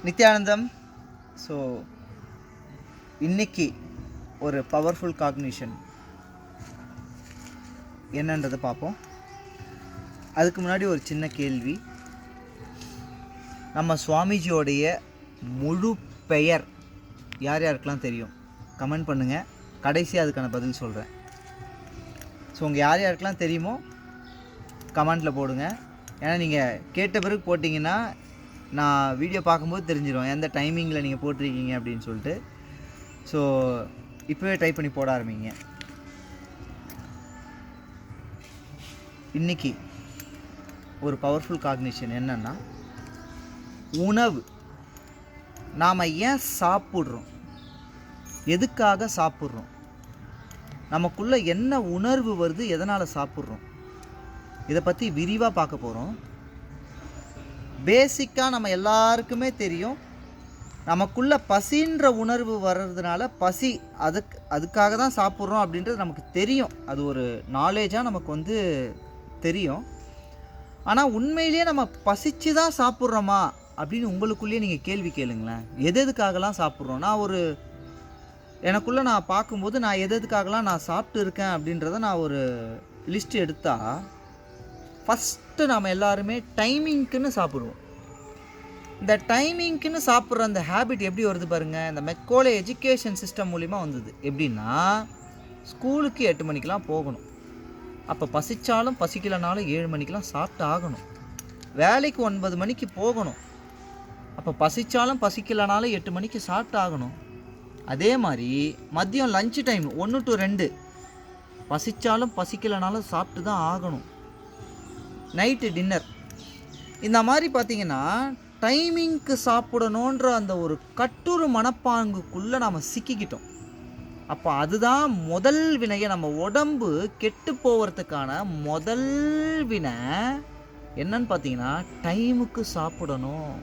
Nithyanandam. So இன்னைக்கு ஒரு powerful cognition என்னன்றதை பார்ப்போம். அதுக்கு முன்னாடி ஒரு சின்ன கேள்வி. நம்ம சுவாமிஜியோடைய முழு பெயர் யார் யாருக்கெல்லாம் தெரியும்? கமெண்ட் பண்ணுங்கள். கடைசியாக அதுக்கான பதில் சொல்கிறேன். ஸோ உங்கள் யார் யாருக்கெல்லாம் தெரியுமோ கமெண்ட்டில் போடுங்க. ஏன்னா நீங்கள் கேட்ட பிறகு போட்டிங்கன்னா நான் வீடியோ பார்க்கும்போது தெரிஞ்சிடும் எந்த டைமிங்கில் நீங்கள் போட்டிருக்கீங்க அப்படின்னு சொல்லிட்டு. ஸோ இப்போவே டைப் பண்ணி போட ஆரம்பிங்க. இன்றைக்கி ஒரு பவர்ஃபுல் காக்னிஷன் என்னென்னா, உணவு நாம் ஏன் சாப்பிட்றோம், எதுக்காக சாப்பிட்றோம், நமக்குள்ளே என்ன உணர்வு வருது, எதனால் சாப்பிட்றோம், இதை பற்றி விரிவாக பார்க்க போகிறோம். பேசிக்காக நம்ம எல்லாருக்குமே தெரியும், நமக்குள்ளே பசின்ற உணர்வு வர்றதுனால பசி அதுக்காக தான் சாப்பிட்றோம் அப்படின்றது நமக்கு தெரியும். அது ஒரு நாலேஜாக நமக்கு தெரியும். ஆனால் உண்மையிலேயே நம்ம பசிச்சு தான் சாப்பிட்றோமா அப்படின்னு உங்களுக்குள்ளேயே நீங்கள் கேள்வி கேளுங்களேன். எதுக்காகலாம் சாப்பிட்றோம்? எனக்குள்ளே நான் பார்க்கும்போது நான் எதுக்காகலாம் நான் சாப்பிட்டு இருக்கேன் அப்படின்றத நான் ஒரு லிஸ்ட் எடுத்தால், ஃபஸ்ட்டு நாம் எல்லாருமே டைமிங்க்குன்னு சாப்பிடுவோம். இந்த டைமிங்க்குன்னு சாப்பிட்ற அந்த ஹேபிட் எப்படி வருது பாருங்கள். இந்த மெக்கோலே எஜுகேஷன் சிஸ்டம் மூலிமா வந்தது. எப்படின்னா, ஸ்கூலுக்கு 8 மணிக்கெலாம் போகணும். அப்போ பசித்தாலும் பசிக்கலைனாலும் 7 மணிக்கெலாம் சாப்பிட்டு ஆகணும். வேலைக்கு 9 மணிக்கு போகணும். அப்போ பசித்தாலும் பசிக்கலைனாலும் 8 மணிக்கு சாப்பிட்டு ஆகணும். அதே மாதிரி மதியம் லஞ்சு டைம் 1 to 2 பசித்தாலும் பசிக்கலைனாலும் சாப்பிட்டு தான் ஆகணும். Night dinner. இந்த மாதிரி பார்த்திங்கன்னா டைமிங்க்கு சாப்பிடணுன்ற அந்த ஒரு கட்டுரு மனப்பாங்குக்குள்ளே நாம் சிக்கிக்கிட்டோம். அப்போ அதுதான் முதல் வினையை. நம்ம உடம்பு கெட்டு போகிறதுக்கான முதல் வினை என்னன்னு பார்த்தீங்கன்னா, டைமுக்கு சாப்பிடணும்.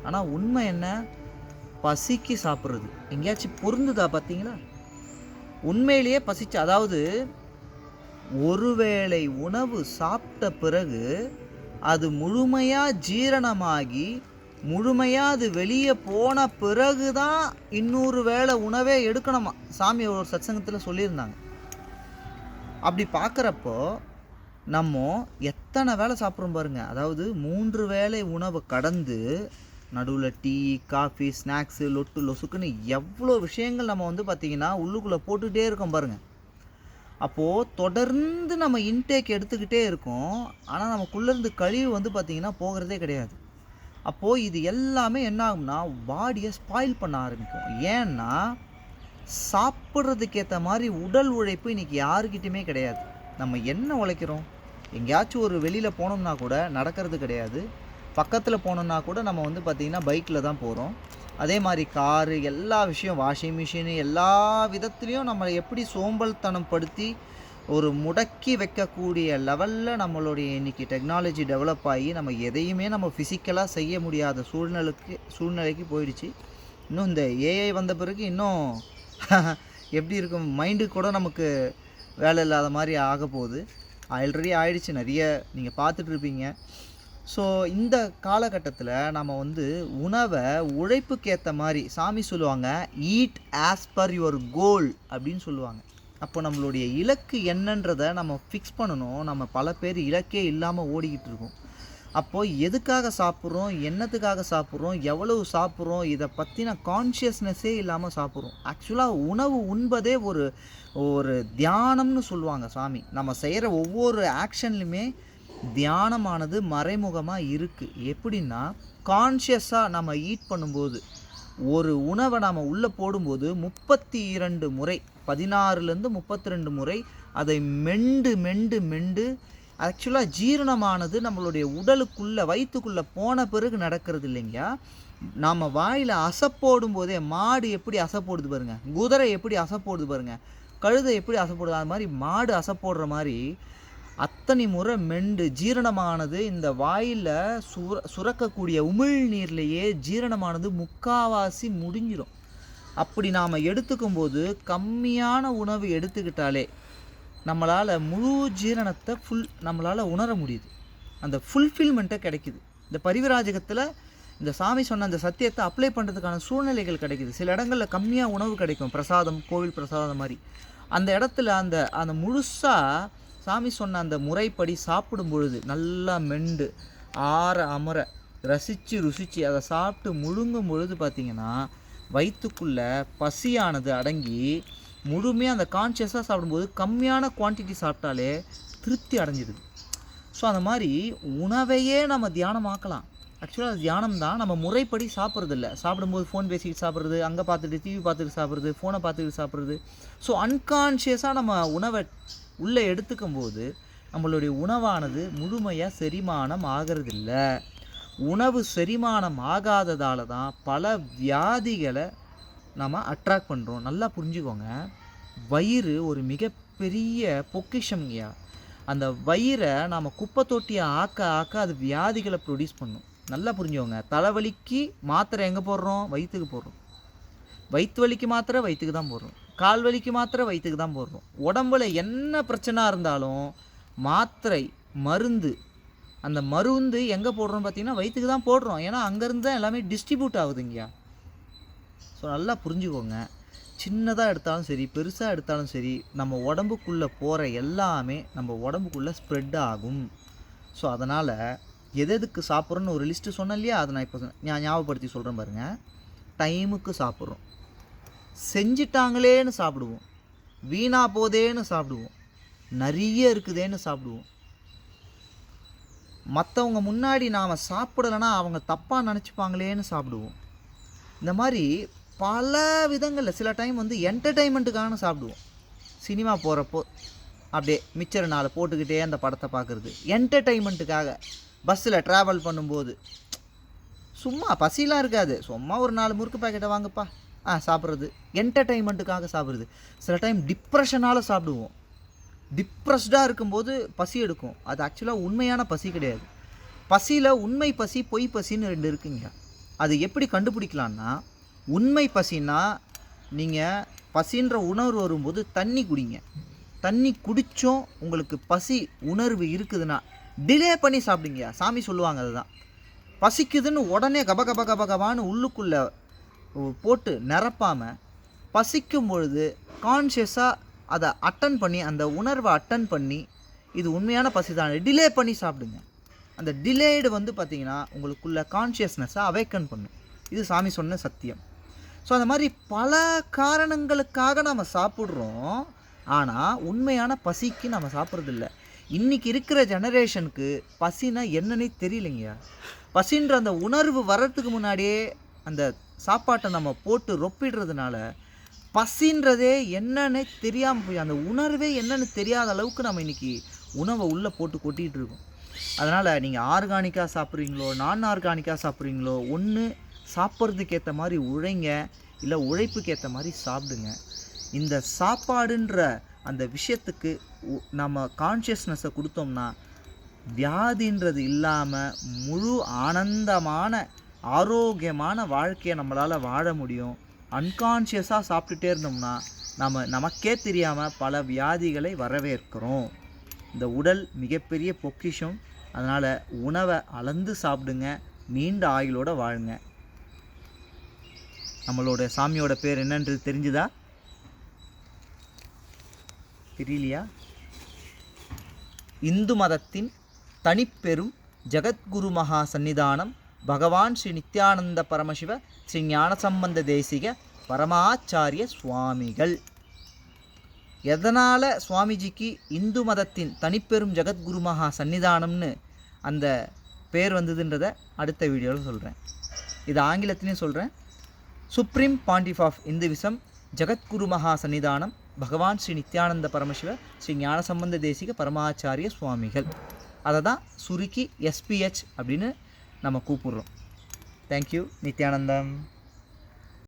ஆனால் உண்மை என்ன? பசிக்கு சாப்பிட்றது. எங்கேயாச்சும் பொருந்துதா பார்த்தீங்களா? உண்மையிலேயே பசிச்சு, அதாவது ஒருவேளை உணவு சாப்பிட்ட பிறகு அது முழுமையாக ஜீரணமாகி முழுமையாக அது வெளியே போன பிறகு தான் இன்னொரு வேளை உணவே எடுக்கணுமா. சாமி ஒரு சத்சங்கத்தில் சொல்லியிருந்தாங்க. அப்படி பார்க்குறப்போ நம்ம எத்தனை வேளை சாப்பிட்றோம் பாருங்கள். அதாவது 3 வேளை உணவு கடந்து நடுவில் டீ, காஃபி, ஸ்நாக்ஸு, லொட்டு லொசுக்குன்னு எவ்வளோ விஷயங்கள் நம்ம பார்த்திங்கன்னா உள்ளுக்குள்ளே போட்டுகிட்டே இருக்கோம் பாருங்கள். அப்போது தொடர்ந்து நம்ம இன்டேக் எடுத்துக்கிட்டே இருக்கோம். ஆனால் நமக்குள்ளேருந்து கழிவு பார்த்திங்கன்னா போகிறதே கிடையாது. அப்போது இது எல்லாமே என்ன ஆகும்னா, பாடியை ஸ்பாயில் பண்ண ஆரம்பிக்கும். ஏன்னா சாப்பிட்றதுக்கு ஏற்ற மாதிரி உடல் உழைப்பு இன்றைக்கி யாருக்கிட்டையுமே கிடையாது. நம்ம என்ன உழைக்கிறோம்? எங்கேயாச்சும் ஒரு வெளியில் போனோம்னா கூட நடக்கிறது கிடையாது. பக்கத்தில் போனோம்னா கூட நம்ம பார்த்திங்கன்னா பைக்கில் தான் போகிறோம். அதே மாதிரி காரு, எல்லா விஷயம், வாஷிங் மிஷினு, எல்லா விதத்துலேயும் நம்மளை எப்படி சோம்பல்தனம் படுத்தி ஒரு முடக்கி வைக்கக்கூடிய லெவலில் நம்மளுடைய இன்றைக்கி டெக்னாலஜி டெவலப் ஆகி நம்ம எதையுமே நம்ம ஃபிசிக்கலாக செய்ய முடியாத சூழ்நிலைக்கு போயிடுச்சு. இன்னும் இந்த ஏஐ வந்த பிறகு இன்னும் எப்படி இருக்கும், மைண்டு கூட நமக்கு வேலை இல்லாத மாதிரி ஆக போகுது. ஆல்ரெடி ஆயிடுச்சு. நிறைய நீங்கள் பார்த்துட்ருப்பீங்க. ஸோ இந்த காலகட்டத்தில் நம்ம உணவை உழைப்புக்கு ஏற்ற மாதிரி, சாமி சொல்லுவாங்க, eat as per your goal அப்படின்னு சொல்லுவாங்க. அப்போ நம்மளுடைய இலக்கு என்னன்றதை நம்ம ஃபிக்ஸ் பண்ணணும். நம்ம பல பேர் இலக்கே இல்லாமல் ஓடிக்கிட்டு இருக்கோம். அப்போது எதுக்காக சாப்பிட்றோம், என்னத்துக்காக சாப்பிட்றோம், எவ்வளவு சாப்பிட்றோம், இதை பற்றின கான்ஷியஸ்னஸ்ஸே இல்லாமல் சாப்பிட்றோம். ஆக்சுவலாக உணவு உண்பதே ஒரு தியானம்னு சொல்லுவாங்க சாமி. நம்ம செய்கிற ஒவ்வொரு ஆக்ஷன்லையுமே தியானமானது மறைமுகமாக இருக்குது. எப்படின்னா, கான்ஷியஸாக நம்ம ஈட் பண்ணும்போது, ஒரு உணவை நாம் உள்ளே போடும்போது 32 முறை, 16லேருந்து 32 முறை அதை மெண்டு ஆக்சுவலாக ஜீரணமானது நம்மளுடைய உடலுக்குள்ளே, வயிற்றுக்குள்ளே போன பிறகு நடக்கிறது இல்லைங்க. நாம் வாயில் அசைப்போடும் போதே, மாடு எப்படி அசைப்போடுது பாருங்கள், குதிரை எப்படி அசைப்போடுது பாருங்கள், கழுதை எப்படி அசைப்போடுது, அது மாதிரி மாடு அசைப்போடுற மாதிரி அத்தனை முறை மெண்டு ஜீரணமானது இந்த வாயில் சுரக்கக்கூடிய உமிழ்நீர்லேயே ஜீரணமானது முக்காவாசி முடிஞ்சிடும். அப்படி நாம் எடுத்துக்கும்போது கம்மியான உணவு எடுத்துக்கிட்டாலே நம்மளால் முழு ஜீரணத்தை நம்மளால் உணர முடியுது. அந்த ஃபுல்ஃபில்மெண்ட்டை கிடைக்குது. இந்த பரிவிராஜகத்தில் இந்த சாமி சொன்ன அந்த சத்தியத்தை அப்ளை பண்ணுறதுக்கான சூழ்நிலைகள் கிடைக்குது. சில இடங்களில் கம்மியாக உணவு கிடைக்கும், பிரசாதம், கோவில் பிரசாதம் மாதிரி. அந்த இடத்துல அந்த அந்த முழுசாக சாமி சொன்ன அந்த முறைப்படி சாப்பிடும் பொழுது நல்லா மெண்டு ஆற அமர ரசித்து ருசித்து அதை சாப்பிட்டு முழுங்கும் பொழுது பார்த்திங்கன்னா வயிற்றுக்குள்ளே பசியானது அடங்கி முழுமையாக அந்த கான்ஷியஸாக சாப்பிடும்போது கம்மியான குவான்டிட்டி சாப்பிட்டாலே திருப்தி அடைஞ்சிடுது. ஸோ அந்த மாதிரி உணவையே நம்ம தியானமாக்கலாம். ஆக்சுவலாக அது தியானம் தான், நம்ம முறைப்படி சாப்பிட்றது இல்லை. சாப்பிடும்போது ஃபோன் பேசிக்கிட்டு சாப்பிட்றது, அங்கே பார்த்துட்டு டிவி பார்த்துட்டு சாப்பிட்றது, ஃபோனை பார்த்துக்கிட்டு சாப்பிட்றது. ஸோ அன்கான்ஷியஸாக நம்ம உணவை உள்ளே எடுத்துக்கும் போது நம்மளுடைய உணவானது முழுமையாக செரிமானம் ஆகிறதில்ல. உணவு செரிமானம் ஆகாததால் தான் பல வியாதிகளை நம்ம அட்ராக்ட் பண்ணுறோம். நல்லா புரிஞ்சுக்கோங்க, வயிறு ஒரு மிகப்பெரிய பொக்கிஷம்ங்கய்யா. அந்த வயிறை நாம் குப்பை தொட்டியை ஆக்க ஆக்க அது வியாதிகளை ப்ரொடியூஸ் பண்ணும். நல்லா புரிஞ்சுக்கோங்க. தலைவலிக்கு மாத்திரை எங்கே போடுறோம்? வயிற்றுக்கு போடுறோம். வயிற்று வலிக்கு மாத்திரை வயிற்றுக்கு தான் போடுறோம். கால் வலிக்கு மாத்திரை வயிற்றுக்கு தான் போடுறோம். உடம்புல என்ன பிரச்சனை இருந்தாலும் மாத்திரை மருந்து, அந்த மருந்து எங்கே போடுறோம் பார்த்தீங்கன்னா வயிற்றுக்கு தான் போடுறோம். ஏன்னா அங்கேருந்து தான் எல்லாமே டிஸ்ட்ரிபியூட் ஆகுதுங்கய்யா. ஸோ நல்லா புரிஞ்சுக்கோங்க. சின்னதாக எடுத்தாலும் சரி, பெருசாக எடுத்தாலும் சரி, நம்ம உடம்புக்குள்ளே போகிற எல்லாமே நம்ம உடம்புக்குள்ளே ஸ்ப்ரெட் ஆகும். ஸோ அதனால் எதுக்கு சாப்பிட்றோன்னு ஒரு லிஸ்ட்டு சொன்னேன் இல்லையா, அதை நான் இப்போ ஞாபகப்படுத்தி சொல்கிறேன் பாருங்கள். டைமுக்கு சாப்பிட்றோம், செஞ்சிட்டாங்களேன்னு சாப்பிடுவோம், வீணாக போதேன்னு சாப்பிடுவோம், நிறைய இருக்குதேன்னு சாப்பிடுவோம், மற்றவங்க முன்னாடி நாம் சாப்பிடலைன்னா அவங்க தப்பாக நினச்சிப்பாங்களேன்னு சாப்பிடுவோம். இந்த மாதிரி பல விதங்களில் சில டைம் வந்து என்டர்டெயின்மெண்ட்டுக்காக சாப்பிடுவோம். சினிமா போகிறப்போ அப்படியே மிச்சர் 4 போட்டுக்கிட்டே அந்த படத்தை பார்க்குறது என்டர்டெயின்மெண்ட்டுக்காக. பஸ்ஸில் ட்ராவல் பண்ணும்போது சும்மா பசிலாம் இருக்காது, சும்மா ஒரு 4 முறுக்கு பாக்கெட்டை வாங்கப்பா சாப்பிட்றது என்டர்டெயின்மெண்ட்டுக்காக சாப்பிட்றது. சில டைம் டிப்ரெஷனால் சாப்பிடுவோம். டிப்ரெஸ்டாக இருக்கும்போது பசி எடுக்கும். அது ஆக்சுவலாக உண்மையான பசி கிடையாது. பசியில் உண்மை பசி, பொய் பசின்னு 2 இருக்குங்க. அது எப்படி கண்டுபிடிக்கலான்னா, உண்மை பசின்னா நீங்கள் பசின்ற உணர்வு வரும்போது தண்ணி குடிங்க. தண்ணி குடித்தோம் உங்களுக்கு பசி உணர்வு இருக்குதுன்னா டிலே பண்ணி சாப்பிடுங்க. சாமி சொல்லுவாங்க அதுதான். பசிக்குதுன்னு உடனே கபகபான்னு உள்ளுக்குள்ளே போட்டு நிரப்பாமல் பசிக்கும் பொழுது கான்ஷியஸாக அதை அட்டன் பண்ணி, அந்த உணர்வை அட்டன் பண்ணி, இது உண்மையான பசி தான் டிலே பண்ணி சாப்பிடுங்க. அந்த டிலேடு வந்து பார்த்திங்கன்னா உங்களுக்குள்ள கான்ஷியஸ்னஸை அவேக்கன் பண்ணும். இது சாமி சொன்ன சத்தியம். ஸோ அந்த மாதிரி பல காரணங்களுக்காக நம்ம சாப்பிட்றோம். ஆனால் உண்மையான பசிக்கு நம்ம சாப்பிட்றதில்ல. இன்றைக்கி இருக்கிற ஜெனரேஷனுக்கு பசினா என்னன்னே தெரியலைங்க. பசின்ற அந்த உணர்வு வர்றதுக்கு முன்னாடியே அந்த சாப்பாட்டை நம்ம போட்டு ரொப்பிடுறதுனால பசின்றதே என்னன்னே தெரியாமல் போய் அந்த உணர்வே என்னன்னு தெரியாத அளவுக்கு நம்ம இன்றைக்கி உணவை உள்ளே போட்டு கொட்டிகிட்டு இருக்கோம். அதனால் நீங்கள் ஆர்கானிக்காக சாப்பிட்றீங்களோ நான் ஆர்கானிக்காக சாப்பிட்றீங்களோ, ஒன்று சாப்பிட்றதுக்கு ஏற்ற மாதிரி உழைங்க, இல்லை உழைப்புக்கு ஏற்ற மாதிரி சாப்பிடுங்க. இந்த சாப்பாடுன்ற அந்த விஷயத்துக்கு நம்ம கான்ஷியஸ்னஸை கொடுத்தோம்னா வியாதின்றது இல்லாமல் முழு ஆனந்தமான ஆரோக்கியமான வாழ்க்கையை நம்மளால் வாழ முடியும். அன்கான்ஷியஸாக சாப்பிட்டுட்டே இருந்தோம்னா நமக்கே தெரியாமல் பல வியாதிகளை வரவேற்கிறோம். இந்த உடல் மிகப்பெரிய பொக்கிஷம். அதனால் உணவை அளந்து சாப்பிடுங்க, நீண்ட ஆயுளோட வாழுங்க. நம்மளோட சாமியோட பேர் என்னன்றது தெரிஞ்சுதா? தெரியலையா? இந்து மதத்தின் தனிப்பெரும் ஜகத்குரு மகா சன்னிதானம் பகவான் ஸ்ரீ நித்யானந்த பரமசிவ ஸ்ரீ ஞானசம்பந்த தேசிக பரமாச்சாரிய சுவாமிகள். எதனால் சுவாமிஜிக்கு இந்து மதத்தின் தனிப்பெரும் ஜகத்குரு மகா சன்னிதானம்னு அந்த பேர் வந்ததுன்றதை அடுத்த வீடியோவில் சொல்கிறேன். இது ஆங்கிலத்திலையும் சொல்கிறேன். சுப்ரீம் பாண்டிஃப் ஆஃப் இந்துவிசம் ஜகத்குரு மகா சன்னிதானம் பகவான் ஸ்ரீ நித்யானந்த பரமசிவ ஸ்ரீ ஞானசம்பந்த தேசிக பரமாச்சாரிய சுவாமிகள். அதை தான் சுருக்கி SPH அப்படின்னு நம்ம கூப்பிடுறோம். தேங்க்யூ. நித்யானந்தம்.